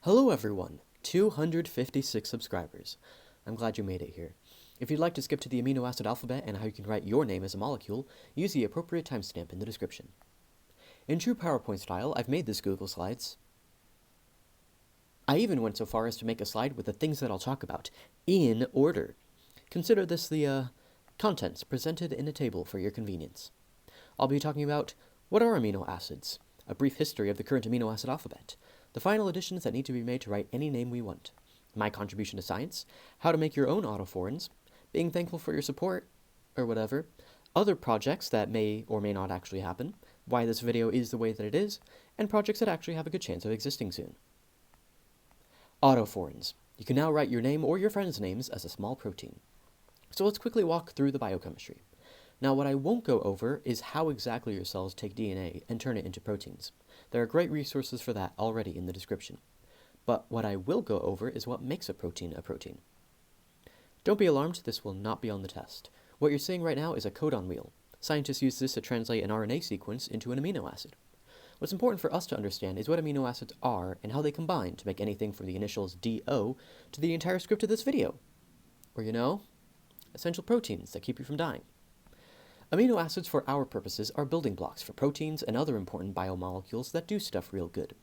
Hello everyone, 256 subscribers. I'm glad you made it here. If you'd like to skip to the amino acid alphabet and how you can write your name as a molecule, use the appropriate timestamp in the description. In true PowerPoint style, I've made this Google Slides. I even went so far as to make a slide with the things that I'll talk about, in order. Consider this the contents presented in a table for your convenience. I'll be talking about what are amino acids, a brief history of the current amino acid alphabet, the final additions that need to be made to write any name we want, my contribution to science, how to make your own autophorins, being thankful for your support, or whatever, other projects that may or may not actually happen, why this video is the way that it is, and projects that actually have a good chance of existing soon. Autophorins. You can now write your name or your friends' names as a small protein. So let's quickly walk through the biochemistry. Now, what I won't go over is how exactly your cells take DNA and turn it into proteins. There are great resources for that already in the description. But what I will go over is what makes a protein a protein. Don't be alarmed, this will not be on the test. What you're seeing right now is a codon wheel. Scientists use this to translate an RNA sequence into an amino acid. What's important for us to understand is what amino acids are and how they combine to make anything from the initials DO to the entire script of this video. Or, essential proteins that keep you from dying. Amino acids for our purposes are building blocks for proteins and other important biomolecules that do stuff real good.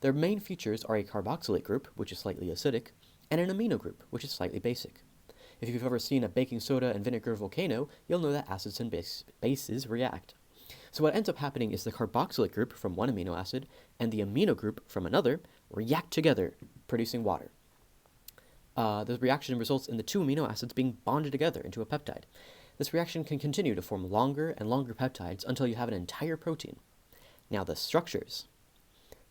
Their main features are a carboxylate group, which is slightly acidic, and an amino group, which is slightly basic. If you've ever seen a baking soda and vinegar volcano, you'll know that acids and bases react. So what ends up happening is the carboxylate group from one amino acid and the amino group from another react together, producing water. The reaction results in the two amino acids being bonded together into a peptide. This reaction can continue to form longer and longer peptides until you have an entire protein. Now the structures.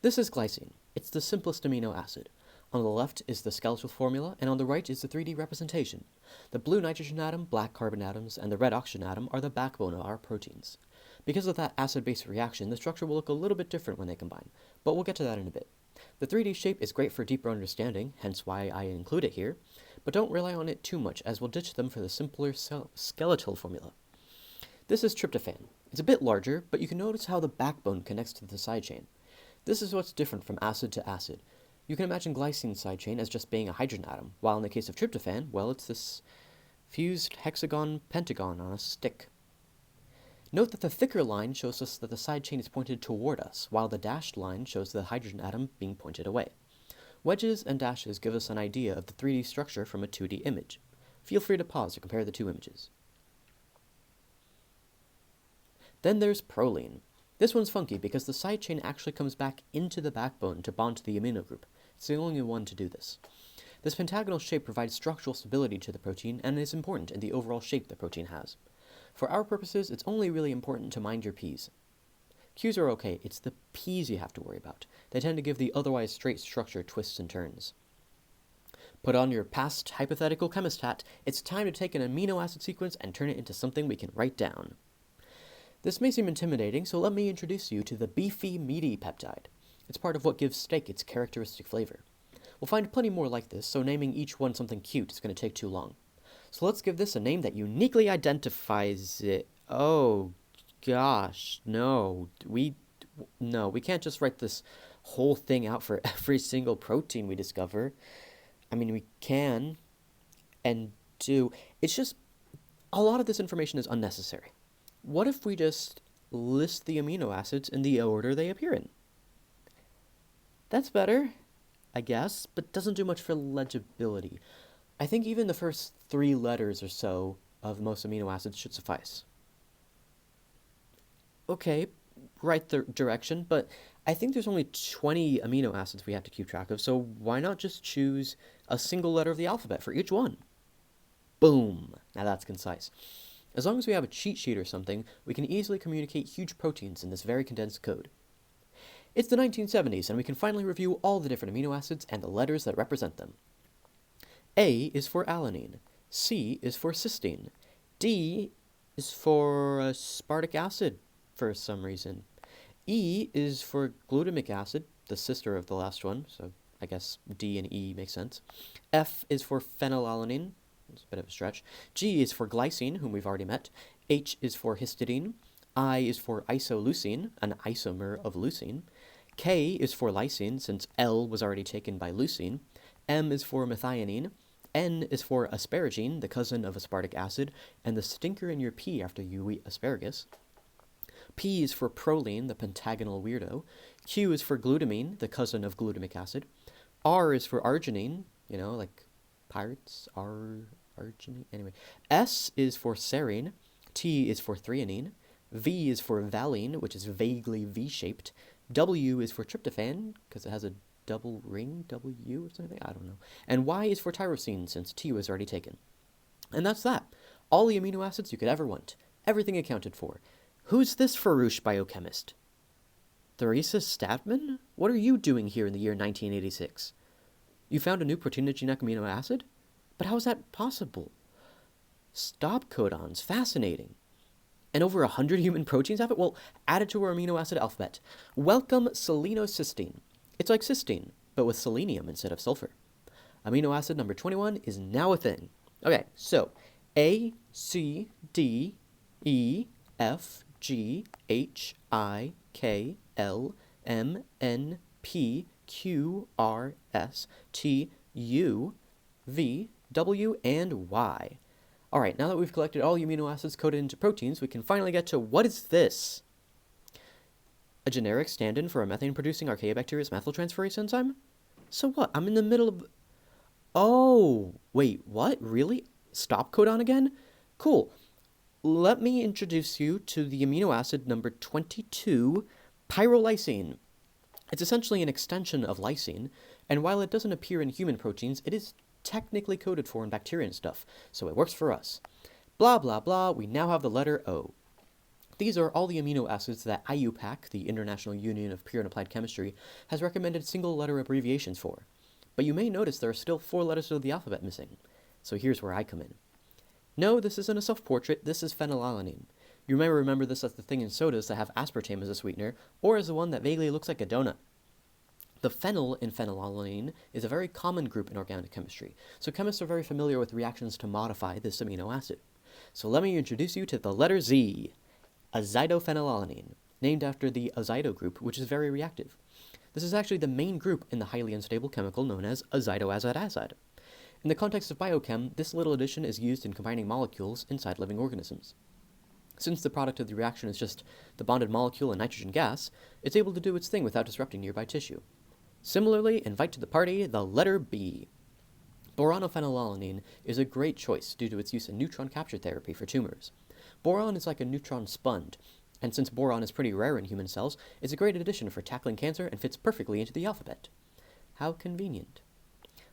This is glycine. It's the simplest amino acid. On the left is the skeletal formula, and on the right is the 3D representation. The blue nitrogen atom, black carbon atoms, and the red oxygen atom are the backbone of our proteins. Because of that acid-base reaction, the structure will look a little bit different when they combine, but we'll get to that in a bit. The 3D shape is great for deeper understanding, hence why I include it here, but don't rely on it too much as we'll ditch them for the simpler skeletal formula. This is tryptophan. It's a bit larger, but you can notice how the backbone connects to the side chain. This is what's different from acid to acid. You can imagine glycine's side chain as just being a hydrogen atom, while in the case of tryptophan, well, it's this fused hexagon pentagon on a stick. Note that the thicker line shows us that the side chain is pointed toward us, while the dashed line shows the hydrogen atom being pointed away. Wedges and dashes give us an idea of the 3D structure from a 2D image. Feel free to pause to compare the two images. Then there's proline. This one's funky because the side chain actually comes back into the backbone to bond to the amino group. It's the only one to do this. This pentagonal shape provides structural stability to the protein and is important in the overall shape the protein has. For our purposes, it's only really important to mind your P's. Q's are okay, it's the P's you have to worry about. They tend to give the otherwise straight structure twists and turns. Put on your past hypothetical chemist hat, it's time to take an amino acid sequence and turn it into something we can write down. This may seem intimidating, so let me introduce you to the beefy, meaty peptide. It's part of what gives steak its characteristic flavor. We'll find plenty more like this, so naming each one something cute is going to take too long. So let's give this a name that uniquely identifies it. Oh, gosh, no. We can't just write this whole thing out for every single protein we discover. I mean, we can and do. It's just, a lot of this information is unnecessary. What if we just list the amino acids in the order they appear in? That's better, I guess, but doesn't do much for legibility. I think even the first 3 letters or so of most amino acids should suffice. Okay, right direction, but I think there's only 20 amino acids we have to keep track of, so why not just choose a single letter of the alphabet for each one? Boom! Now that's concise. As long as we have a cheat sheet or something, we can easily communicate huge proteins in this very condensed code. It's the 1970s, and we can finally review all the different amino acids and the letters that represent them. A is for alanine, C is for cysteine, D is for aspartic acid for some reason, E is for glutamic acid, the sister of the last one, so I guess D and E make sense, F is for phenylalanine, it's a bit of a stretch, G is for glycine, whom we've already met, H is for histidine, I is for isoleucine, an isomer of leucine, K is for lysine, since L was already taken by leucine. M is for methionine. N is for asparagine, the cousin of aspartic acid, and the stinker in your pee after you eat asparagus. P is for proline, the pentagonal weirdo. Q is for glutamine, the cousin of glutamic acid. R is for arginine, like pirates, arginine, anyway. S is for serine. T is for threonine. V is for valine, which is vaguely V-shaped. W is for tryptophan, because it has a double ring, W or something, I don't know. And Y is for tyrosine, since T was already taken. And that's that. All the amino acids you could ever want. Everything accounted for. Who's this farouche biochemist? Theresa Statman? What are you doing here in the year 1986? You found a new proteinogenic amino acid? But how is that possible? Stop codons. Fascinating. And over 100 human proteins have it? Well, add it to our amino acid alphabet. Welcome selenocysteine. It's like cysteine, but with selenium instead of sulfur. Amino acid number 21 is now a thing. Okay, so A, C, D, E, F, G, H, I, K, L, M, N, P, Q, R, S, T, U, V, W, and Y. All right, now that we've collected all the amino acids coded into proteins, we can finally get to what is this? A generic stand-in for a methane-producing archaeobacteria's methyltransferase enzyme? So what? I'm in the middle of... Oh, wait, what? Really? Stop codon again? Cool. Let me introduce you to the amino acid number 22, pyrolysine. It's essentially an extension of lysine, and while it doesn't appear in human proteins, it is technically coded for in bacteria and stuff, so it works for us. Blah, blah, blah, we now have the letter O. These are all the amino acids that IUPAC, the International Union of Pure and Applied Chemistry, has recommended single-letter abbreviations for. But you may notice there are still 4 letters of the alphabet missing. So here's where I come in. No, this isn't a self-portrait, this is phenylalanine. You may remember this as the thing in sodas that have aspartame as a sweetener, or as the one that vaguely looks like a donut. The phenyl in phenylalanine is a very common group in organic chemistry, so chemists are very familiar with reactions to modify this amino acid. So let me introduce you to the letter Z, azidophenylalanine, named after the azido group, which is very reactive. This is actually the main group in the highly unstable chemical known as azidoazidazide. In the context of biochem, this little addition is used in combining molecules inside living organisms. Since the product of the reaction is just the bonded molecule and nitrogen gas, it's able to do its thing without disrupting nearby tissue. Similarly, invite to the party the letter B. Boronophenylalanine is a great choice due to its use in neutron capture therapy for tumors. Boron is like a neutron sponge, and since boron is pretty rare in human cells, it's a great addition for tackling cancer and fits perfectly into the alphabet. How convenient.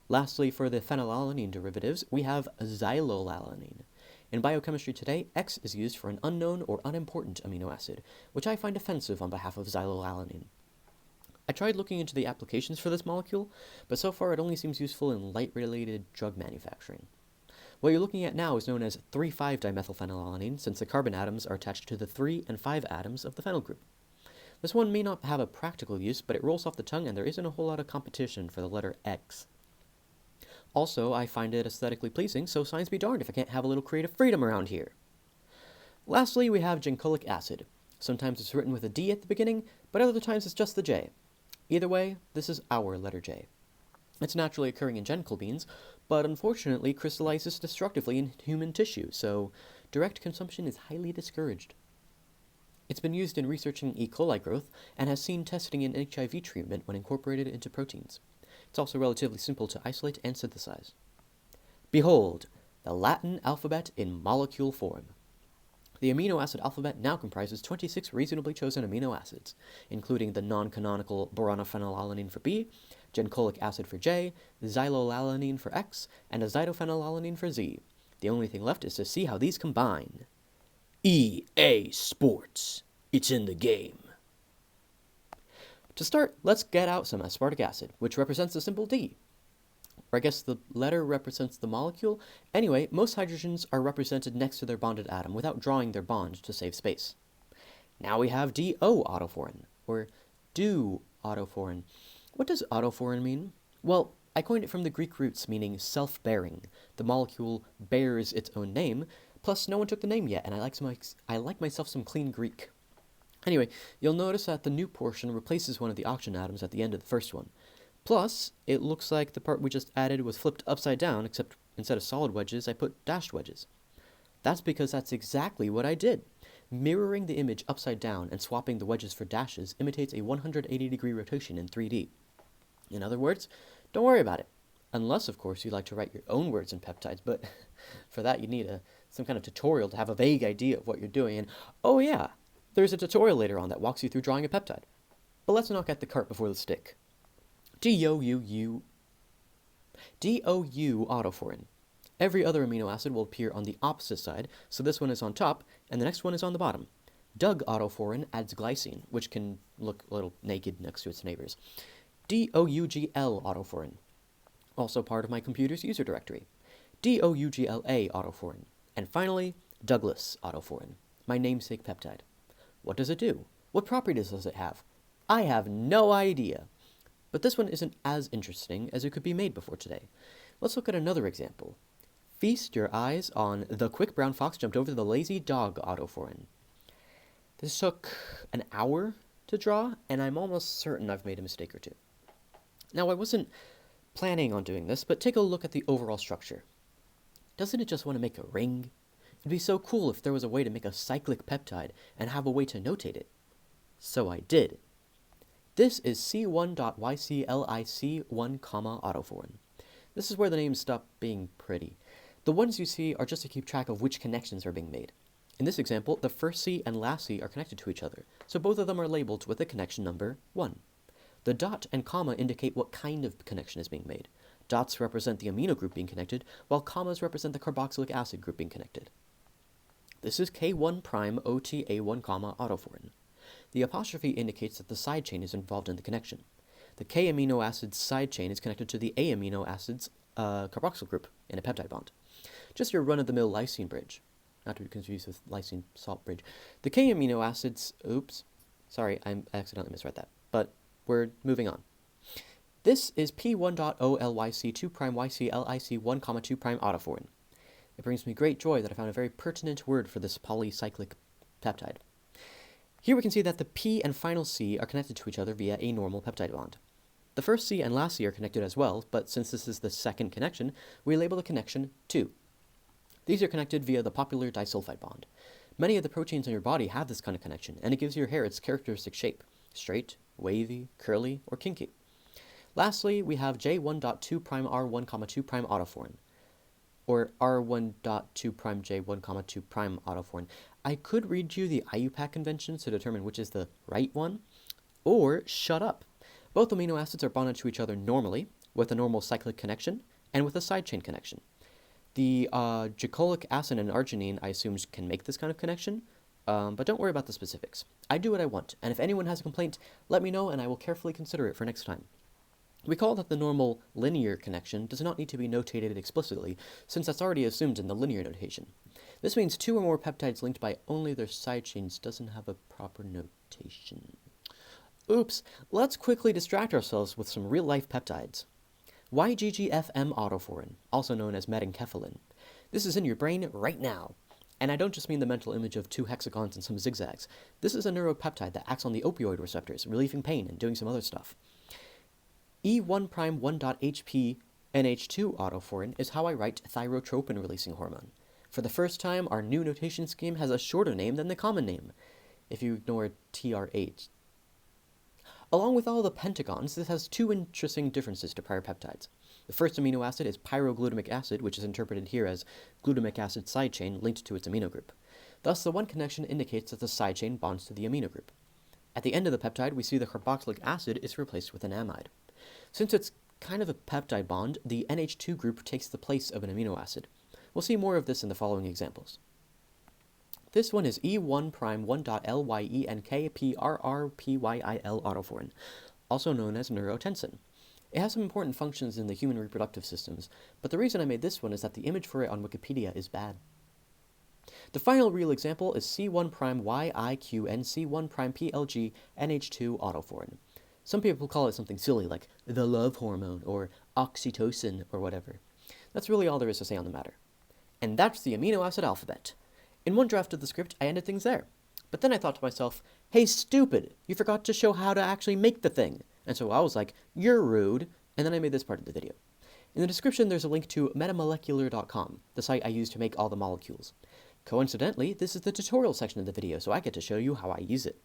Lastly, for the phenylalanine derivatives, we have xyloalanine. In biochemistry today, X is used for an unknown or unimportant amino acid, which I find offensive on behalf of xyloalanine. I tried looking into the applications for this molecule, but so far it only seems useful in light-related drug manufacturing. What you're looking at now is known as 3,5-dimethylphenylalanine, since the carbon atoms are attached to the 3 and 5 atoms of the phenyl group. This one may not have a practical use, but it rolls off the tongue and there isn't a whole lot of competition for the letter X. Also, I find it aesthetically pleasing, so science be darned if I can't have a little creative freedom around here. Lastly, we have glycolic acid. Sometimes it's written with a D at the beginning, but other times it's just the J. Either way, this is our letter J. It's naturally occurring in genical beans, but unfortunately crystallizes destructively in human tissue, so direct consumption is highly discouraged. It's been used in researching E. coli growth and has seen testing in HIV treatment when incorporated into proteins. It's also relatively simple to isolate and synthesize. Behold, the Latin alphabet in molecule form. The amino acid alphabet now comprises 26 reasonably chosen amino acids, including the non-canonical boronophenylalanine for B, glycolic acid for J, xyloalanine for X, and azidophenylalanine for Z. The only thing left is to see how these combine. EA Sports. It's in the game. To start, let's get out some aspartic acid, which represents the symbol D. Or I guess the letter represents the molecule. Anyway, most hydrogens are represented next to their bonded atom without drawing their bond to save space. Now we have DO autophorin, or do autophorin. What does autophorin mean? Well, I coined it from the Greek roots meaning self-bearing. The molecule bears its own name, plus no one took the name yet, and I like myself some clean Greek. Anyway, you'll notice that the new portion replaces one of the oxygen atoms at the end of the first one. Plus, it looks like the part we just added was flipped upside down, except instead of solid wedges, I put dashed wedges. That's because that's exactly what I did. Mirroring the image upside down and swapping the wedges for dashes imitates a 180-degree rotation in 3D. In other words, don't worry about it. Unless, of course, you like to write your own words in peptides, but for that you need some kind of tutorial to have a vague idea of what you're doing. And oh yeah, there's a tutorial later on that walks you through drawing a peptide. But let's not get the cart before the stick. DOU autophorin. Every other amino acid will appear on the opposite side, so this one is on top, and the next one is on the bottom. Doug autophorin adds glycine, which can look a little naked next to its neighbors. DOUGL autophorin, also part of my computer's user directory. DOUGLA autophorin. And finally, Douglas autophorin, my namesake peptide. What does it do? What properties does it have? I have no idea. But this one isn't as interesting as it could be made before today. Let's look at another example. Feast your eyes on the quick brown fox jumped over the lazy dog autophorin. This took an hour to draw, and I'm almost certain I've made a mistake or two. Now, I wasn't planning on doing this, but take a look at the overall structure. Doesn't it just want to make a ring? It'd be so cool if there was a way to make a cyclic peptide and have a way to notate it. So I did. This is C1.YCLIC1, autophorin. This is where the names stop being pretty. The ones you see are just to keep track of which connections are being made. In this example, the first C and last C are connected to each other, so both of them are labeled with the connection number 1. The dot and comma indicate what kind of connection is being made. Dots represent the amino group being connected, while commas represent the carboxylic acid group being connected. This is K1' OTA1, autophorin. The apostrophe indicates that the side chain is involved in the connection. The K amino acid's side chain is connected to the A amino acid's carboxyl group in a peptide bond. Just your run-of-the-mill lysine bridge, not to be confused with lysine salt bridge. The K amino acids, I accidentally misread that, but we're moving on. This is P1.OLYC2'YCLIC1, 2' autophorin. It brings me great joy that I found a very pertinent word for this polycyclic peptide. Here we can see that the P and final C are connected to each other via a normal peptide bond. The first C and last C are connected as well, but since this is the second connection, we label the connection 2. These are connected via the popular disulfide bond. Many of the proteins in your body have this kind of connection, and it gives your hair its characteristic shape: straight, wavy, curly, or kinky. Lastly, we have J1.2'R1, 2' autophorin, or R1.2'J1, 2' autophorin. I could read you the IUPAC conventions to determine which is the right one, or shut up. Both amino acids are bonded to each other normally, with a normal cyclic connection, and with a side chain connection. The glycolic acid and arginine, I assume, can make this kind of connection, but don't worry about the specifics. I do what I want, and if anyone has a complaint, let me know and I will carefully consider it for next time. Recall that the normal linear connection does not need to be notated explicitly, since that's already assumed in the linear notation. This means two or more peptides linked by only their side chains doesn't have a proper notation. Oops, let's quickly distract ourselves with some real-life peptides. YGGFM autophorin, also known as metenkephalin. This is in your brain right now. And I don't just mean the mental image of 2 hexagons and some zigzags. This is a neuropeptide that acts on the opioid receptors, relieving pain and doing some other stuff. E1'1.HP NH2 autophorin is how I write thyrotropin-releasing hormone. For the first time, our new notation scheme has a shorter name than the common name, if you ignore TRH. Along with all the pentagons, this has 2 interesting differences to prior peptides. The first amino acid is pyroglutamic acid, which is interpreted here as glutamic acid side chain linked to its amino group. Thus, the one connection indicates that the side chain bonds to the amino group. At the end of the peptide, we see the carboxylic acid is replaced with an amide. Since it's kind of a peptide bond, the NH2 group takes the place of an amino acid. We'll see more of this in the following examples. This one is E1'1.LYENKPRRPYIL autophorin, also known as neurotensin. It has some important functions in the human reproductive systems, but the reason I made this one is that the image for it on Wikipedia is bad. The final real example is C1'YIQNC1'PLG NH2 autophorin. Some people call it something silly like the love hormone or oxytocin or whatever. That's really all there is to say on the matter. And that's the amino acid alphabet. In one draft of the script, I ended things there. But then I thought to myself, "Hey, stupid, you forgot to show how to actually make the thing." And so I was like, "You're rude." And then I made this part of the video. In the description, there's a link to metamolecular.com, the site I use to make all the molecules. Coincidentally, this is the tutorial section of the video, so I get to show you how I use it.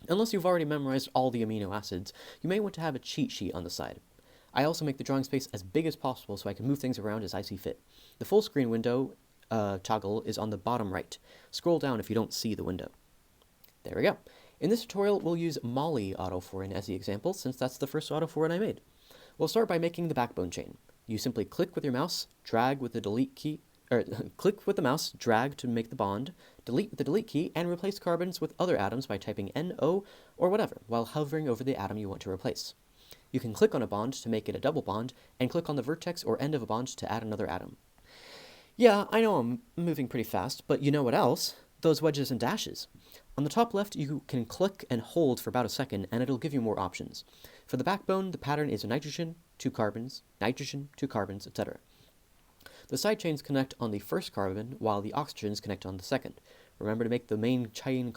Unless you've already memorized all the amino acids, you may want to have a cheat sheet on the side. I also make the drawing space as big as possible so I can move things around as I see fit. The full screen window toggle is on the bottom right. Scroll down if you don't see the window. There we go. In this tutorial, we'll use Molly autophorin as the example, since that's the first autophorin I made. We'll start by making the backbone chain. You simply click with your mouse, drag with the delete key, click with the mouse, drag to make the bond, delete with the delete key, and replace carbons with other atoms by typing NO or whatever, while hovering over the atom you want to replace. You can click on a bond to make it a double bond, and click on the vertex or end of a bond to add another atom. Yeah, I know I'm moving pretty fast, but you know what else? Those wedges and dashes. On the top left, you can click and hold for about a second, and it'll give you more options. For the backbone, the pattern is nitrogen, 2 carbons, etc. The side chains connect on the first carbon, while the oxygens connect on the second. Remember to make the main chain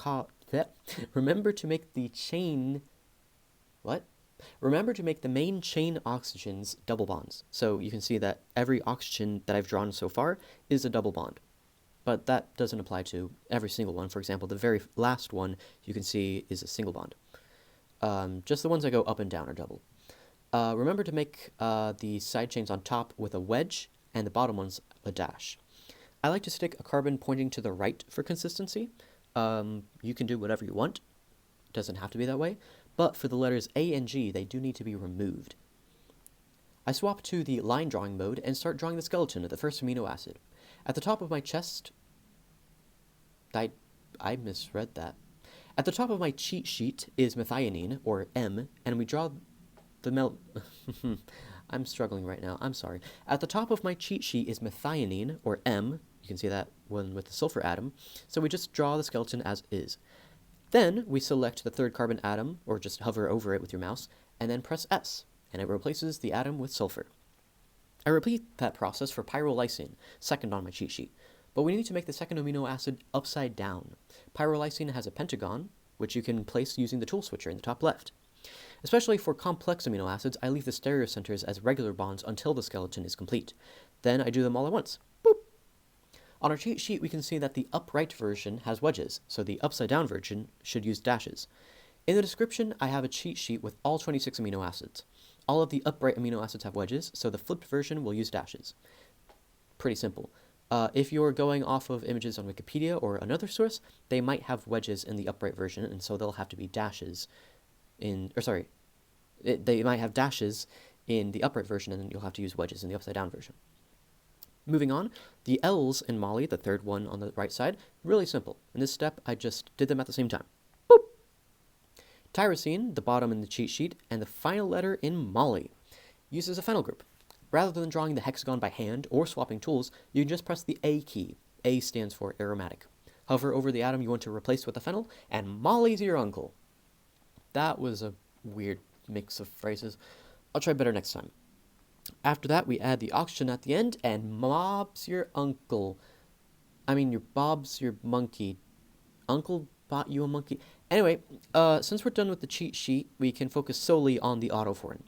oxygens double bonds. So you can see that every oxygen that I've drawn so far is a double bond. But that doesn't apply to every single one. For example, the very last one you can see is a single bond. Just the ones that go up and down are double. Remember to make the side chains on top with a wedge and the bottom ones a dash. I like to stick a carbon pointing to the right for consistency. You can do whatever you want. It doesn't have to be that way. But for the letters A and G, they do need to be removed. I swap to the line drawing mode and start drawing the skeleton of the first amino acid. At the top of my chest... I misread that. At the top of my cheat sheet is methionine, or M, and we draw the I'm struggling right now, I'm sorry. At the top of my cheat sheet is methionine, or M, you can see that one with the sulfur atom, so we just draw the skeleton as is. Then we select the third carbon atom, or just hover over it with your mouse, and then press S, and it replaces the atom with sulfur. I repeat that process for pyrrolysine, second on my cheat sheet, but we need to make the second amino acid upside down. Pyrrolysine has a pentagon, which you can place using the tool switcher in the top left. Especially for complex amino acids, I leave the stereocenters as regular bonds until the skeleton is complete. Then I do them all at once. Boop! On our cheat sheet, we can see that the upright version has wedges, so the upside down version should use dashes. In the description, I have a cheat sheet with all 26 amino acids. All of the upright amino acids have wedges, so the flipped version will use dashes. Pretty simple. If you're going off of images on Wikipedia or another source, they might have wedges in the upright version, and so they'll have to be dashes they might have dashes in the upright version, and then you'll have to use wedges in the upside down version. Moving on, the L's in Molly, the third one on the right side, really simple. In this step, I just did them at the same time. Boop! Tyrosine, the bottom in the cheat sheet, and the final letter in Molly, uses a phenyl group. Rather than drawing the hexagon by hand or swapping tools, you can just press the A key. A stands for aromatic. Hover over the atom you want to replace with the phenyl, and Molly's your uncle. That was a weird mix of phrases. I'll try better next time. After that, we add the oxygen at the end, and Bob's your uncle. Bob's your monkey. Uncle bought you a monkey. Anyway, since we're done with the cheat sheet, we can focus solely on the autophorin.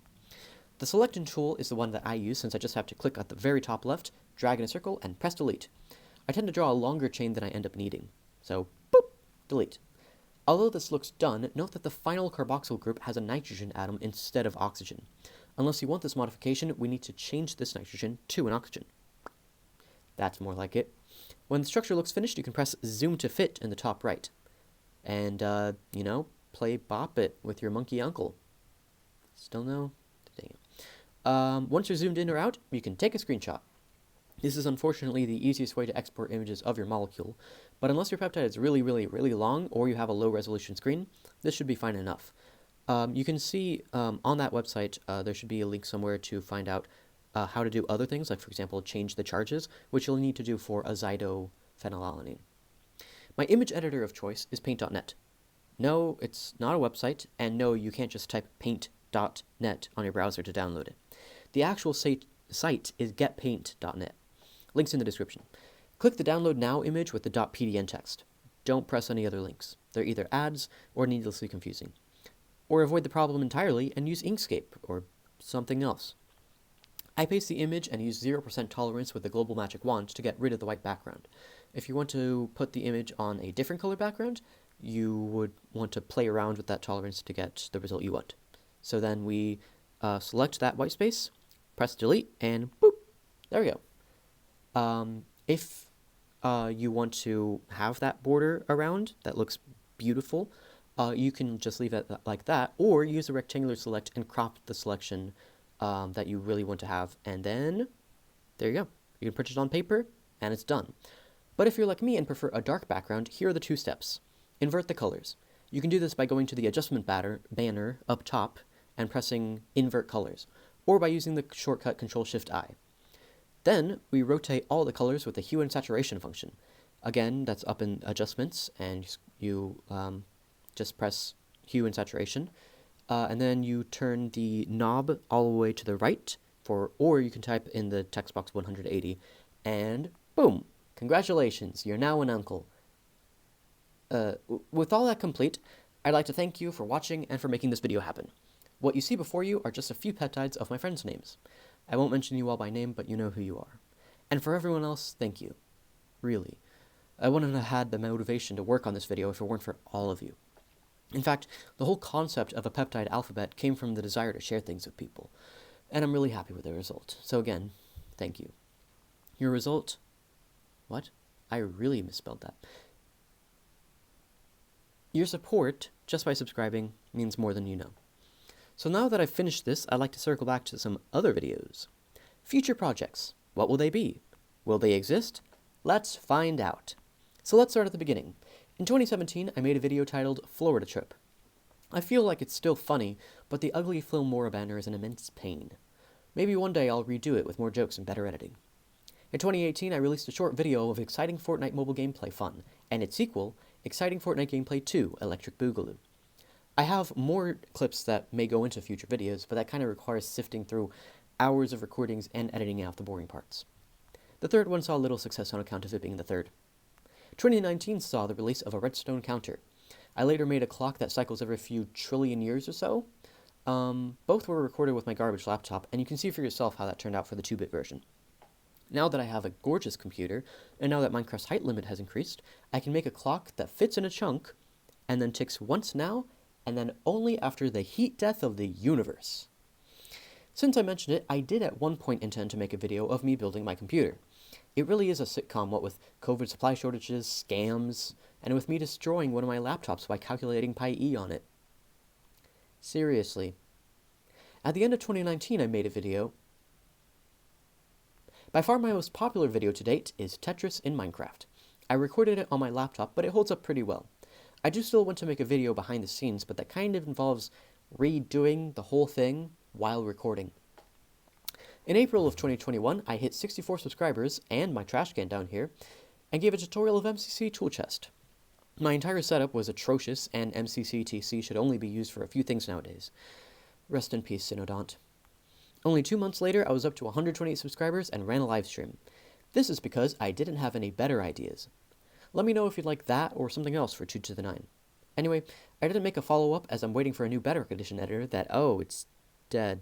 The selection tool is the one that I use, since I just have to click at the very top left, drag in a circle, and press delete. I tend to draw a longer chain than I end up needing. So, boop, delete. Although this looks done, note that the final carboxyl group has a nitrogen atom instead of oxygen. Unless you want this modification, we need to change this nitrogen to an oxygen. That's more like it. When the structure looks finished, you can press zoom to fit in the top right. And, play Bop It with your monkey uncle. Still no? Dang it. Once you're zoomed in or out, you can take a screenshot. This is unfortunately the easiest way to export images of your molecule, but unless your peptide is really, really, really long, or you have a low-resolution screen, this should be fine enough. You can see on that website, there should be a link somewhere to find out how to do other things, like, for example, change the charges, which you'll need to do for azidophenylalanine. My image editor of choice is paint.net. No, it's not a website, and no, you can't just type paint.net on your browser to download it. The actual site is getpaint.net. Links in the description. Click the Download Now image with the .pdn text. Don't press any other links. They're either ads or needlessly confusing. Or avoid the problem entirely and use Inkscape or something else. I paste the image and use 0% tolerance with the global magic wand to get rid of the white background. If you want to put the image on a different color background, you would want to play around with that tolerance to get the result you want. So then we select that white space, press delete, and boop, there we go. If you want to have that border around that looks beautiful, you can just leave it like that, or use a rectangular select and crop the selection that you really want to have, and then there you go. You can print it on paper, and it's done. But if you're like me and prefer a dark background, here are the 2 steps. Invert the colors. You can do this by going to the adjustment banner up top and pressing invert colors, or by using the shortcut Ctrl-Shift-I. Then we rotate all the colors with the hue and saturation function. Again, that's up in adjustments, and you just press hue and saturation. And then you turn the knob all the way to the right, or you can type in the text box 180, and boom! Congratulations, you're now an uncle. With all that complete, I'd like to thank you for watching and for making this video happen. What you see before you are just a few peptides of my friends' names. I won't mention you all by name, but you know who you are. And for everyone else, thank you. Really. I wouldn't have had the motivation to work on this video if it weren't for all of you. In fact, the whole concept of a peptide alphabet came from the desire to share things with people, and I'm really happy with the result. So again, thank you. Your result... What? I really misspelled that. Your support, just by subscribing, means more than you know. So now that I've finished this, I'd like to circle back to some other videos. Future projects. What will they be? Will they exist? Let's find out. So let's start at the beginning. In 2017, I made a video titled Florida Trip. I feel like it's still funny, but the ugly Filmora banner is an immense pain. Maybe one day I'll redo it with more jokes and better editing. In 2018, I released a short video of exciting Fortnite mobile gameplay fun, and its sequel, Exciting Fortnite Gameplay 2, Electric Boogaloo. I have more clips that may go into future videos, but that kind of requires sifting through hours of recordings and editing out the boring parts. The third one saw little success on account of it being the third. 2019 saw the release of a redstone counter. I later made a clock that cycles every few trillion years or so. Both were recorded with my garbage laptop, and you can see for yourself how that turned out for the 2-bit version. Now that I have a gorgeous computer, and now that Minecraft's height limit has increased, I can make a clock that fits in a chunk, and then ticks once now, and then only after the heat death of the universe. Since I mentioned it, I did at one point intend to make a video of me building my computer. It really is a sitcom, what with COVID supply shortages, scams, and with me destroying one of my laptops by calculating pi-e on it. Seriously. At the end of 2019, I made a video. By far my most popular video to date is Tetris in Minecraft. I recorded it on my laptop, but it holds up pretty well. I do still want to make a video behind the scenes, but that kind of involves redoing the whole thing while recording. In April of 2021, I hit 64 subscribers and my trash can down here, and gave a tutorial of MCC tool chest. My entire setup was atrocious, and MCC-TC should only be used for a few things nowadays. Rest in peace, Synodont. Only 2 months later, I was up to 128 subscribers and ran a live stream. This is because I didn't have any better ideas. Let me know if you'd like that or something else for 2 to the 9. Anyway, I didn't make a follow-up as I'm waiting for a new Bedrock Edition editor that, it's dead.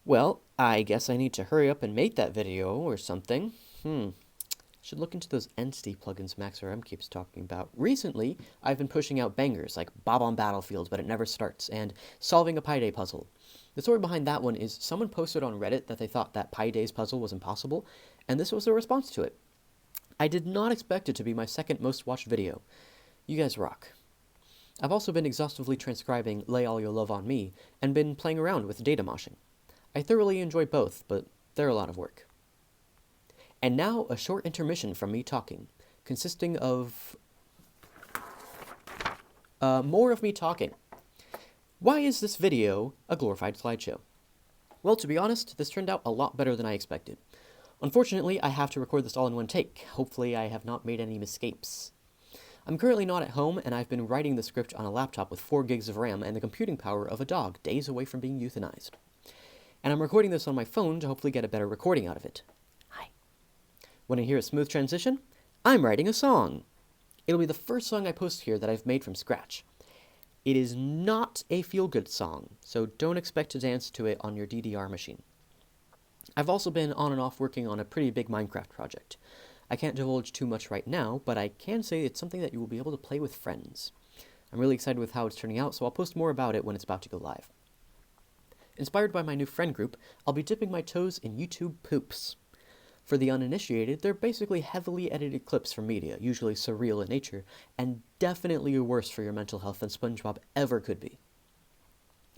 Well, I guess I need to hurry up and make that video or something. Should look into those Entity plugins MaxRM keeps talking about. Recently, I've been pushing out bangers like Bob on Battlefield, but it never starts, and solving a Pi Day puzzle. The story behind that one is someone posted on Reddit that they thought that Pi Day's puzzle was impossible, and this was a response to it. I did not expect it to be my second most watched video. You guys rock. I've also been exhaustively transcribing Lay All Your Love on Me, and been playing around with data moshing. I thoroughly enjoy both, but they're a lot of work. And now a short intermission from me talking, consisting of more of me talking. Why is this video a glorified slideshow? Well, to be honest, this turned out a lot better than I expected. Unfortunately, I have to record this all in one take. Hopefully I have not made any mistakes. I'm currently not at home, and I've been writing the script on a laptop with 4 gigs of RAM and the computing power of a dog, days away from being euthanized. And I'm recording this on my phone to hopefully get a better recording out of it. Hi. Want to hear a smooth transition? I'm writing a song. It'll be the first song I post here that I've made from scratch. It is not a feel-good song, so don't expect to dance to it on your DDR machine. I've also been on and off working on a pretty big Minecraft project. I can't divulge too much right now, but I can say it's something that you will be able to play with friends. I'm really excited with how it's turning out, so I'll post more about it when it's about to go live. Inspired by my new friend group, I'll be dipping my toes in YouTube poops. For the uninitiated, they're basically heavily edited clips from media, usually surreal in nature, and definitely worse for your mental health than SpongeBob ever could be.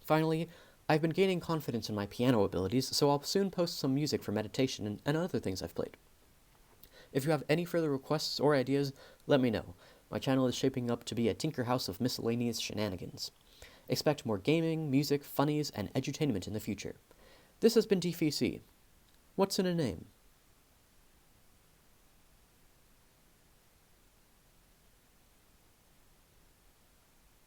Finally, I've been gaining confidence in my piano abilities, so I'll soon post some music for meditation and other things I've played. If you have any further requests or ideas, let me know. My channel is shaping up to be a tinker house of miscellaneous shenanigans. Expect more gaming, music, funnies, and edutainment in the future. This has been DFC. What's in a name?